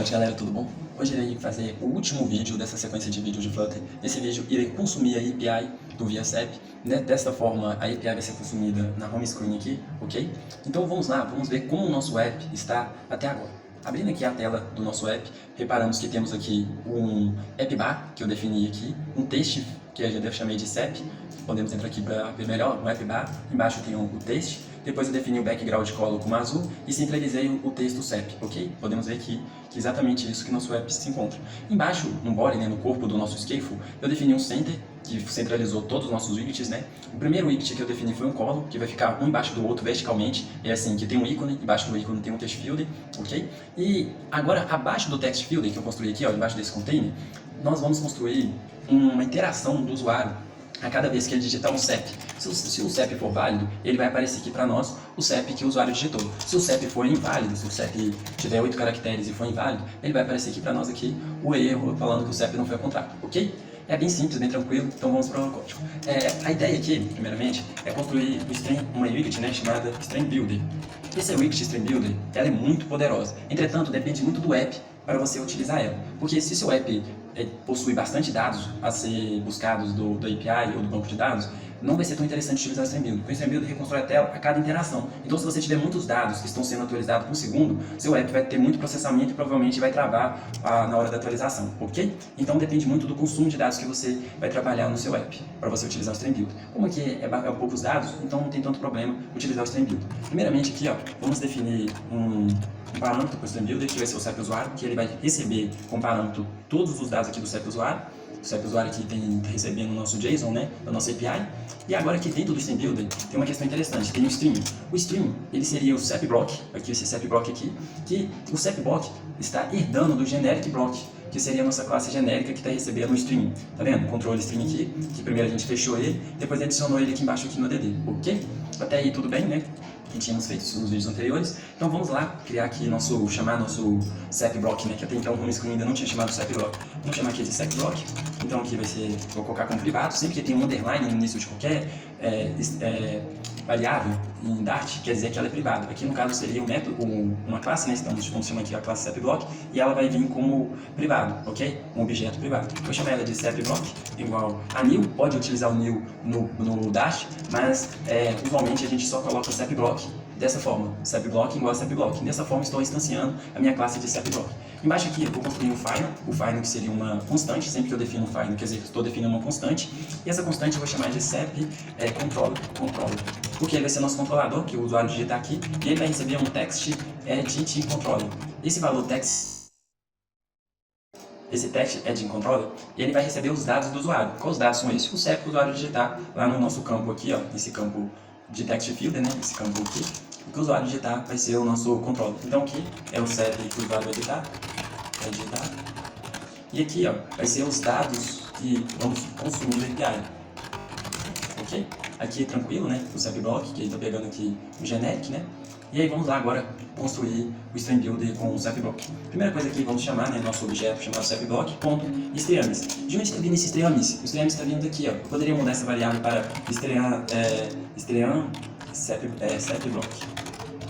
noite, galera, tudo bom? Hoje irei fazer o último vídeo dessa sequência de vídeos de Flutter. Nesse vídeo irei consumir a API do ViaSap, né? Desta forma a API vai ser consumida na home screen aqui, ok? Então vamos lá, vamos ver como o nosso app está até agora. Abrindo aqui a tela do nosso app, reparamos que temos aqui um app bar, que eu defini aqui, um texto, que eu chamei de SAP. Podemos entrar aqui para ver melhor, um app bar, embaixo tem o texto. Depois eu defini o background color como azul e centralizei o texto SAP, ok? Podemos ver aqui que é exatamente isso que nosso app se encontra. Embaixo, no body, né, no corpo do nosso scaffold, eu defini um center, que centralizou todos os nossos widgets, né? O primeiro widget que eu defini foi um column, que vai ficar um embaixo do outro verticalmente, é assim, que tem um ícone, embaixo do ícone tem um text field, ok? E agora, abaixo do text field, que eu construí aqui, ó, embaixo desse container, nós vamos construir uma interação do usuário a cada vez que ele digitar um CEP. Se o CEP for válido, ele vai aparecer aqui para nós o CEP que o usuário digitou. Se o CEP for inválido, se o CEP tiver 8 caracteres e for inválido, ele vai aparecer aqui para nós aqui o erro falando que o CEP não foi encontrado, ok? É bem simples, bem tranquilo, então vamos para o código. A ideia aqui, primeiramente, é construir uma widget, né, chamada Stream Builder. Essa widget Stream Builder, ela é muito poderosa. Entretanto, depende muito do app para você utilizar ela. Porque se seu app possui bastante dados a ser buscados do API ou do banco de dados, não vai ser tão interessante utilizar o Stream Builder, porque o Stream Builder reconstrói a tela a cada interação. Então, se você tiver muitos dados que estão sendo atualizados por segundo, seu app vai ter muito processamento e provavelmente vai travar na hora da atualização, ok? Então, depende muito do consumo de dados que você vai trabalhar no seu app, para você utilizar o Stream Builder. Como aqui é poucos dados, então não tem tanto problema utilizar o Stream Builder. Primeiramente, aqui, ó, vamos definir um parâmetro para o Stream Builder, que vai ser o CEP usuário, que ele vai receber como parâmetro todos os dados aqui do CEP usuário. O CEP usuário aqui está recebendo o nosso JSON, né, da nossa API. E agora aqui dentro do Stream Builder tem uma questão interessante, tem um stream. O stream, ele seria o CEP block, aqui esse CEP block aqui, que o CEP block está herdando do generic block, que seria a nossa classe genérica que está recebendo o stream. Tá vendo? O controle stream aqui, que primeiro a gente fechou ele, depois adicionou ele aqui embaixo aqui no DD, ok? Até aí tudo bem, né? Que tínhamos feito isso nos vídeos anteriores. Então vamos lá criar aqui chamar nosso CEP block, né? Que até então o home screen ainda não tinha chamado CEP block. Vamos chamar aqui de CEP block. Então aqui vai ser, vou colocar como privado, sempre que tem um underline no início de qualquer variável em Dart, quer dizer que ela é privada. Aqui no caso seria um método, uma classe, né? Então vamos chamar aqui a classe CEP block e ela vai vir como privado, ok? Um objeto privado. Vou chamar ela de CEP block igual a new. Pode utilizar o new no Dart, mas usualmente a gente só coloca CEP block dessa forma, CEP block igual a CEP block. Dessa forma estou instanciando a minha classe de CEP block. Embaixo aqui eu vou construir um final, o final que seria uma constante, sempre que eu defino um final, quer dizer, estou definindo uma constante, e essa constante eu vou chamar de CEP controller, porque ele vai ser nosso controlador, que o usuário digitar aqui, e ele vai receber um text edit controller. Esse valor text, esse text edit controller, ele vai receber os dados do usuário. Quais dados são esses? O CEP que o usuário digitar lá no nosso campo aqui, ó, nesse campo de text field, né, esse campo aqui, o que o usuário digitar vai ser o nosso controller. Então aqui é o CEP que o usuário vai digitar, e aqui, ó, vai ser os dados que vamos consumir da API, ok? Aqui é tranquilo, né, o CEP block, que está pegando aqui o generic, né, e aí vamos lá agora construir o Stream Builder com o CEP block. Primeira coisa aqui, vamos chamar, né, nosso objeto chamado CEP block, ponto, streams. De onde está vindo esse streams? O streams está vindo daqui, ó. Eu poderia mudar essa variável para stream CEP block,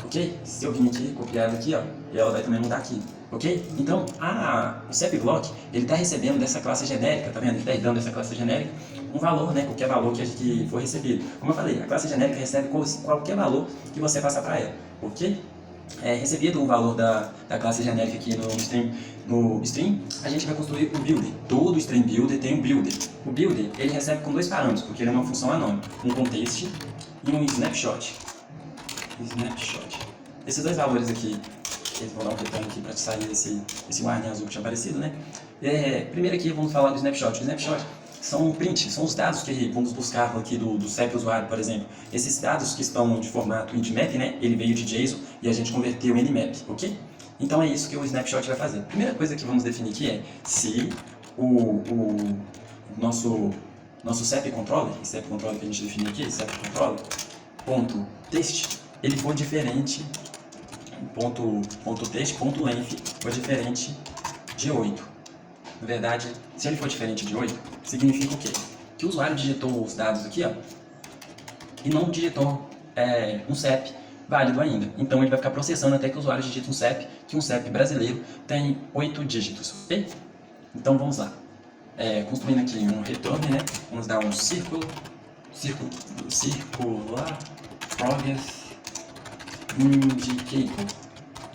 ok? Se eu vir aqui, copiar aqui, ó, e ela vai também mudar aqui, ok? Então, o CEP block, ele está recebendo dessa classe genérica, tá vendo? Ele está dando dessa classe genérica um valor, né, qualquer valor que for recebido. Como eu falei, a classe genérica recebe qualquer valor que você passar para ela, ok? Recebido o valor da classe genérica aqui no stream, a gente vai construir o builder. Todo stream builder tem um builder. O builder, ele recebe com dois parâmetros, porque ele é uma função anônima, um context e um snapshot. Esses dois valores aqui, eles vão dar um retorno aqui para sair esse warning azul que tinha aparecido, né? Primeiro aqui vamos falar do snapshot. O snapshot são print, são os dados que vamos buscar aqui do CEP usuário, por exemplo. Esses dados que estão de formato Nmap, né? Ele veio de JSON e a gente converteu em Nmap, ok? Então é isso que o snapshot vai fazer. Primeira coisa que vamos definir aqui é se o nosso CEP controller, esse CEP controller que a gente definiu aqui, CEP controller, ponto text, ele for diferente, ponto text, ponto length, for diferente de 8. Na verdade, se ele for diferente de 8, significa o quê? Que o usuário digitou os dados aqui, ó, e não digitou um CEP válido ainda. Então ele vai ficar processando até que o usuário digite um CEP, que um CEP brasileiro tem 8 dígitos, ok? Então vamos lá. Construindo aqui um return, né? Vamos dar um circular progress indicator.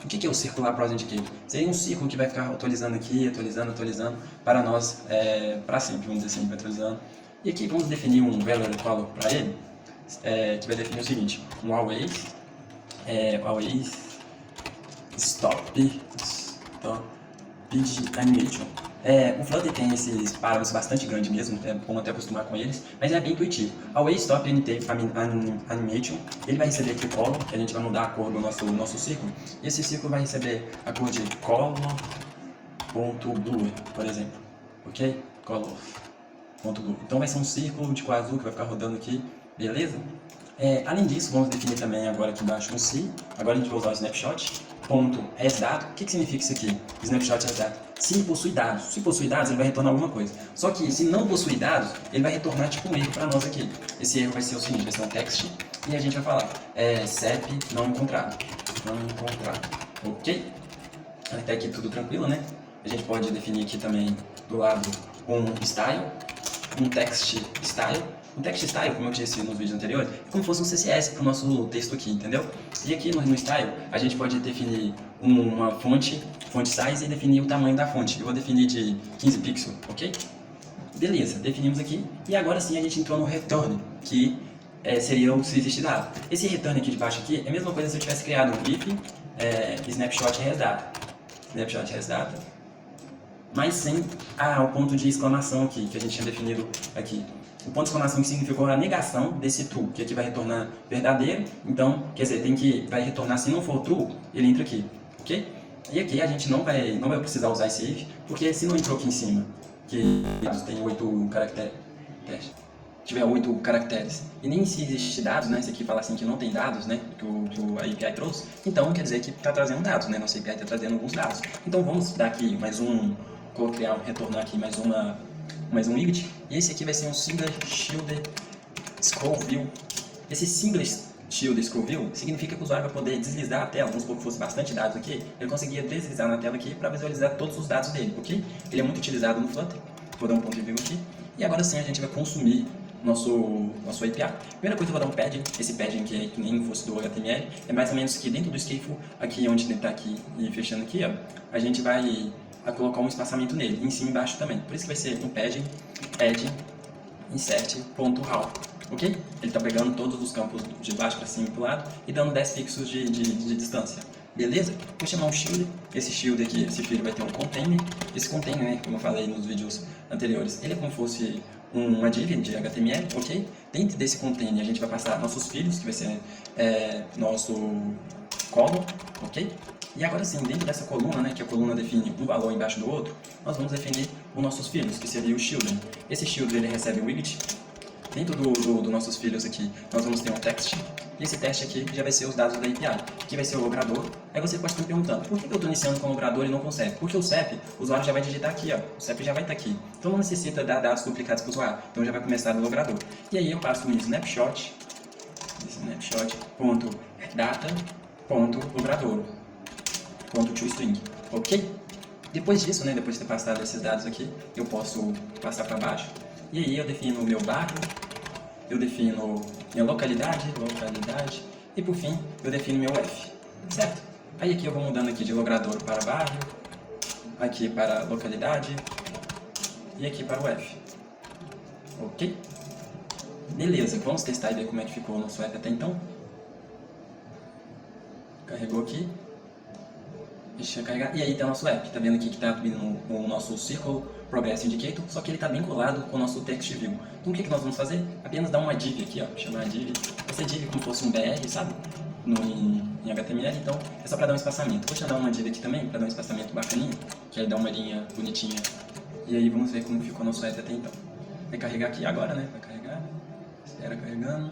O que é o circular progress indicator? Seria um círculo que vai ficar atualizando aqui, atualizando para nós, para sempre, vamos dizer assim, vai atualizando. E aqui vamos definir um value color para ele, que vai definir o seguinte: um always stop animation. O Flutter tem esses parâmetros bastante grandes mesmo, é bom até acostumar com eles, mas é bem intuitivo. Always stop animation, ele vai receber aqui o color, que a gente vai mudar a cor do nosso círculo, e esse círculo vai receber a cor de color.blue, por exemplo, ok? Color.blue. Então vai ser um círculo de cor azul que vai ficar rodando aqui, beleza? Além disso, vamos definir também agora aqui embaixo um se. Agora a gente vai usar o snapshot. .hasData. O que significa isso aqui? Snapshot hasData. Se possui dados. Se possui dados, ele vai retornar alguma coisa. Só que se não possui dados, ele vai retornar tipo um erro para nós aqui. Esse erro vai ser o seguinte, vai ser um text e a gente vai falar CEP não encontrado. Ok? Até aqui tudo tranquilo, né? A gente pode definir aqui também do lado um style, um text style. O text style, como eu disse nos vídeos anteriores, é como se fosse um CSS para o nosso texto aqui, entendeu? E aqui no style, a gente pode definir uma font size e definir o tamanho da fonte. Eu vou definir de 15 pixels, ok? Beleza, definimos aqui. E agora sim a gente entrou no return, que seria o se existe dado. Esse return aqui de baixo aqui é a mesma coisa se eu tivesse criado um if snapshot hasData, mas sem o ponto de exclamação aqui, que a gente tinha definido aqui. O ponto de exclamação que significou a negação desse true, que aqui vai retornar verdadeiro. Então, quer dizer, vai retornar, se não for true, ele entra aqui, ok? E aqui a gente não vai precisar usar esse if, porque se não entrou aqui em cima, que tem 8 caracteres, tiver 8 caracteres, e nem se existe dados, né? Esse aqui fala assim que não tem dados, né? Que a API trouxe, então quer dizer que está trazendo dados, né? Nossa API está trazendo alguns dados. Então vamos dar aqui retornar aqui mais um widget, e esse aqui vai ser um single shielded scroll view. Esse single shielded scroll view significa que o usuário vai poder deslizar a tela, vamos supor que fosse bastante dados aqui, ele conseguia deslizar na tela aqui para visualizar todos os dados dele, ok? Ele é muito utilizado no Flutter, vou dar um ponto de vírgula aqui, e agora sim a gente vai consumir nosso API. Primeira coisa, eu vou dar um padding. Esse padding que é que nem fosse do HTML, é mais ou menos que dentro do scaffold, aqui onde ele está aqui e fechando aqui, ó, a gente vai colocar um espaçamento nele, em cima e embaixo também. Por isso que vai ser um padding insert.how, ok? Ele está pegando todos os campos de baixo para cima e para o lado e dando 10 pixels de distância. Beleza? Vou chamar um shield. Esse shield aqui, esse filho vai ter um container. Esse container, né, como eu falei nos vídeos anteriores, ele é como se fosse uma div de HTML, ok? Dentro desse container a gente vai passar nossos filhos, que vai ser nosso column, ok? E agora sim, dentro dessa coluna, né, que a coluna define um valor embaixo do outro, nós vamos definir os nossos filhos, que seria o children. Esse children ele recebe um widget. Dentro dos nossos filhos aqui, nós vamos ter um text. E esse text aqui já vai ser os dados da API, que vai ser o logrador. Aí você pode estar me perguntando, por que eu estou iniciando com o logrador e não com o CEP? Porque o CEP, o usuário já vai digitar aqui, ó. O CEP já vai estar aqui. Então não necessita dar dados duplicados para o usuário. Então já vai começar no logrador. E aí eu passo um snapshot.data.logrador. .toString, ok? Depois disso, né, depois de ter passado esses dados aqui, eu posso passar para baixo. E aí eu defino o meu bairro, eu defino minha localidade, e por fim eu defino meu F, certo? Aí aqui eu vou mudando aqui de logrador para bairro, aqui para localidade e aqui para o F, ok? Beleza, vamos testar e ver como é que ficou o nosso app até então. Carregou aqui. Deixa eu carregar. E aí tem o nosso app. Tá vendo aqui que tá vindo o nosso Circle Progress Indicator, só que ele tá bem colado com o nosso Text View. Então o que nós vamos fazer? Apenas dar uma div aqui, ó. Chamar a div. Essa div como se fosse um BR, sabe? Em HTML, então é só para dar um espaçamento. Vou chamar uma div aqui também, para dar um espaçamento bacaninho, que aí dá uma linha bonitinha. E aí vamos ver como ficou o nosso app até então. Vai carregar aqui agora, né? Vai carregar. Espera carregando.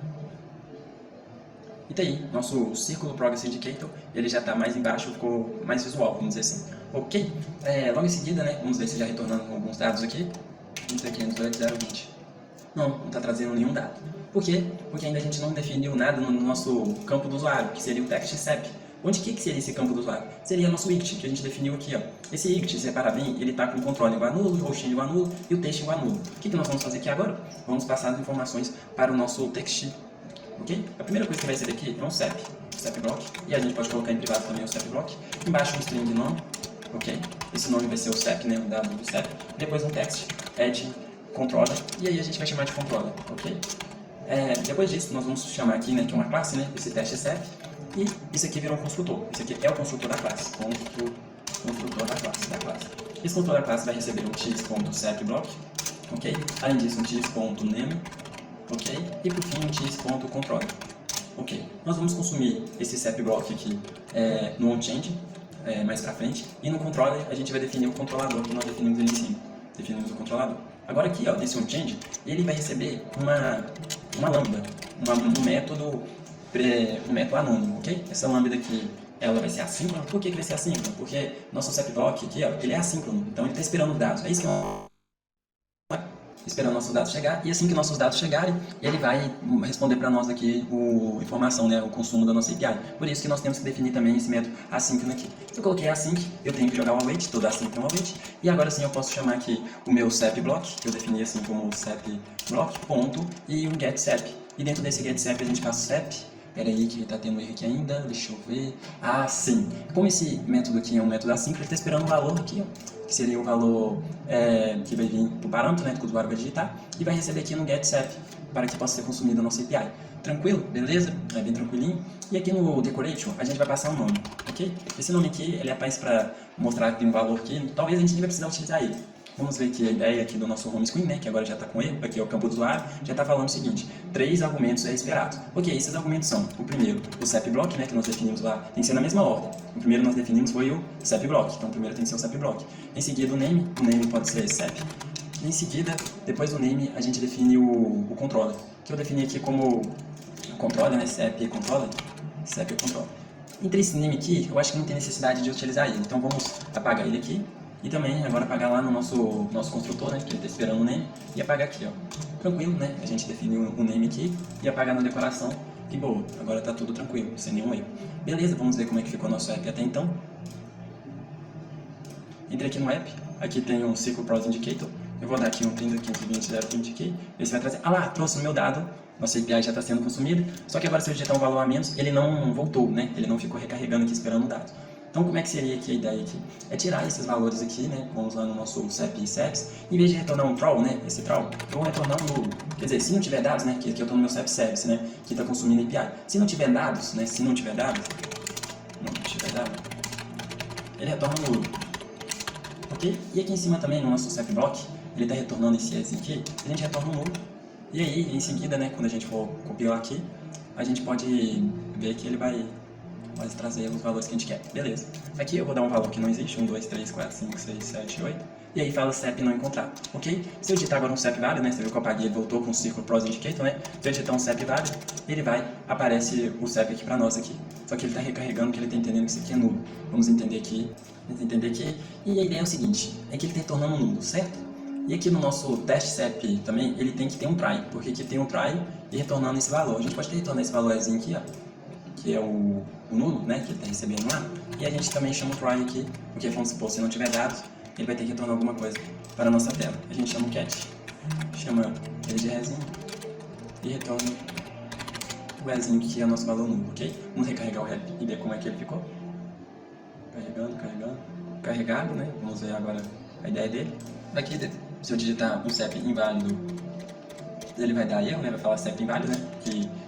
E tá aí, nosso Circle Progress Indicator, ele já está mais embaixo, ficou mais visual, vamos dizer assim. Ok? Logo em seguida, né, vamos ver se já retornando alguns dados aqui. Vamos ver aqui, 020. Não está trazendo nenhum dado. Por quê? Porque ainda a gente não definiu nada no nosso campo do usuário, que seria o text SEP. Onde que seria esse campo do usuário? Seria nosso IGT, que a gente definiu aqui, ó. Esse IGT, se reparar bem, ele está com o controle igual a nulo, o hosting igual a nulo e o text igual a nulo. O que nós vamos fazer aqui agora? Vamos passar as informações para o nosso text, ok? A primeira coisa que vai ser aqui é um SEP block, e a gente pode colocar em privado também o SEP block. Embaixo um string de nome, ok? Esse nome vai ser o SEP, né, o dado do SEP. Depois um text, add controller, e aí a gente vai chamar de controller, ok? Depois disso, nós vamos chamar aqui, né, que é uma classe, né, esse teste SEP, e isso aqui virou um construtor. Esse aqui é o construtor da classe, construtor da classe. Esse construtor da classe vai receber um x.setBlock, ok? Além disso, um x.name, ok? E por fim, um x.controller, ok? Nós vamos consumir esse setBlock aqui no onChange, mais pra frente, e no controller a gente vai definir o controlador que nós definimos ali em cima. Definimos o controlador. Agora aqui, ó, nesse onChange, ele vai receber uma lambda, um método anônimo, ok? Essa lambda aqui, ela vai ser assíncrona. Por que vai ser assíncrona? Porque nosso setBlock aqui, ó, ele é assíncrono, então ele está esperando os dados. É isso que esperando nossos dados chegar, e assim que nossos dados chegarem, ele vai responder para nós aqui a informação, né, o consumo da nossa API. Por isso que nós temos que definir também esse método assíncrono aqui. Se eu coloquei async, eu tenho que jogar o await, toda async tem um await, e agora sim eu posso chamar aqui o meu setBlock, que eu defini assim como setBlock, ponto, e um getSep. E dentro desse getSep a gente passa o sep. Pera aí que tá tendo erro aqui ainda, deixa eu ver. Ah, sim. Como esse método aqui é um método assíncrono, ele está esperando o valor aqui, ó, que seria o valor que vai vir para o parâmetro, né, que o usuário vai digitar, e vai receber aqui no getSep, para que possa ser consumido a nossa API. Tranquilo? Beleza? É bem tranquilinho. E aqui no decoration, a gente vai passar um nome, ok? Esse nome aqui, ele é apenas para mostrar que tem um valor aqui, talvez a gente nem vai precisar utilizar ele. Vamos ver aqui a ideia aqui do nosso home screen, né, que agora já está com erro, aqui é o campo do usuário, já está falando o seguinte, 3 argumentos esperados. Ok, esses argumentos são, o primeiro, o setBlock, né, que nós definimos lá, tem que ser na mesma ordem. O primeiro nós definimos foi o setBlock, então o primeiro tem que ser o setBlock. Em seguida o name pode ser sep. Em seguida, depois do name, a gente define o controller, que eu defini aqui como controller, né, sep controller. Entre esse name aqui, eu acho que não tem necessidade de utilizar ele, então vamos apagar ele aqui. E também agora apagar lá no nosso construtor, né, que ele está esperando o name, e apagar aqui, ó. Tranquilo, né? A gente definiu o name aqui e apagar na decoração. E boa, agora tá tudo tranquilo, sem nenhum erro. Beleza, vamos ver como é que ficou nosso app até então. Entrei aqui no app, aqui tem um Circle Pros Indicator. Eu vou dar aqui um 30.520.020 aqui, ele vai trazer. Ah lá, trouxe o meu dado. Nossa API já está sendo consumida, só que agora se eu digitar um valor a menos, ele não voltou, né? Ele não ficou recarregando aqui esperando o dado. Então, como é que seria aqui a ideia aqui? É tirar esses valores aqui, né? Vamos lá no nosso SEP e SEPs. Em vez de retornar um troll, né? Esse troll, eu vou retornar um nulo. Quer dizer, se não tiver dados, né? Que aqui eu estou no meu SEP service, né? Que está consumindo API. Se não tiver dados, né? Ele retorna um nulo. Ok? E aqui em cima também, no nosso SEP block, ele está retornando esse aqui. A gente retorna um nulo. E aí, em seguida, né? Quando a gente for compilar aqui, a gente pode ver que ele vai trazer os valores que a gente quer. Beleza. Aqui eu vou dar um valor que não existe, 1, 2, 3, 4, 5, 6, 7, 8. E aí fala SEP não encontrar, ok? Se eu digitar agora um SEP válido, né? Você viu que eu apaguei, ele voltou com o Circle Pros Indicator, né? Se eu digitar um SEP válido, ele aparece o SEP aqui pra nós aqui. Só que ele tá recarregando, que ele tá entendendo que isso aqui é nulo. Vamos entender aqui. E a ideia é o seguinte, é que ele tá retornando nulo, certo? E aqui no nosso teste SEP também, ele tem que ter um try, porque aqui tem um try e retornando esse valor. A gente pode retornar esse valorzinho aqui, ó, que é o nulo, né, que ele está recebendo lá, e a gente também chama o try aqui, porque vamos supor, se não tiver dados, ele vai ter que retornar alguma coisa para a nossa tela. A gente chama o cat, chama ele de resinho, e retorna o resinho que é o nosso valor nulo, ok? Vamos recarregar o rep e ver como é que ele ficou. Carregado, né, vamos ver agora a ideia dele. Aqui, se eu digitar um SEP inválido, ele vai dar erro, né? Vai falar SEP inválido, né?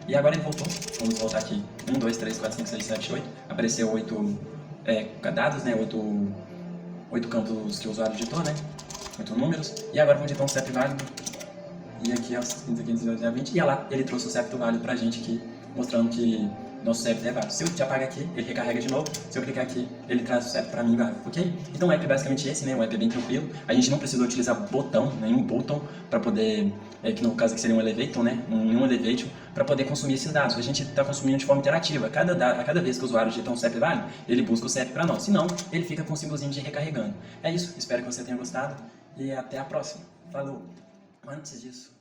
E agora ele voltou. Vamos voltar aqui. 1, 2, 3, 4, 5, 6, 7, 8. Apareceu 8 dados, né? 8 campos que o usuário digitou, né? 8 números. E agora vamos digitar um SEP válido. E aqui, ó, 15, 20. E olha lá, ele trouxe o SEP válido pra gente aqui, mostrando que nosso SEP é válido. Se eu te apagar aqui, ele recarrega de novo. Se eu clicar aqui, ele traz o SEP para mim válido, ok? Então o app é basicamente esse, né? O app é bem tranquilo. A gente não precisou utilizar botão, nenhum botão, para poder, que no caso aqui seria um elevator, né? Um elevator, para poder consumir esses dados. A gente está consumindo de forma interativa. A cada vez que o usuário digita um SEP válido, ele busca o SEP para nós. Se não, ele fica com o símbolozinho de recarregando. É isso. Espero que você tenha gostado e até a próxima. Falou! Antes disso...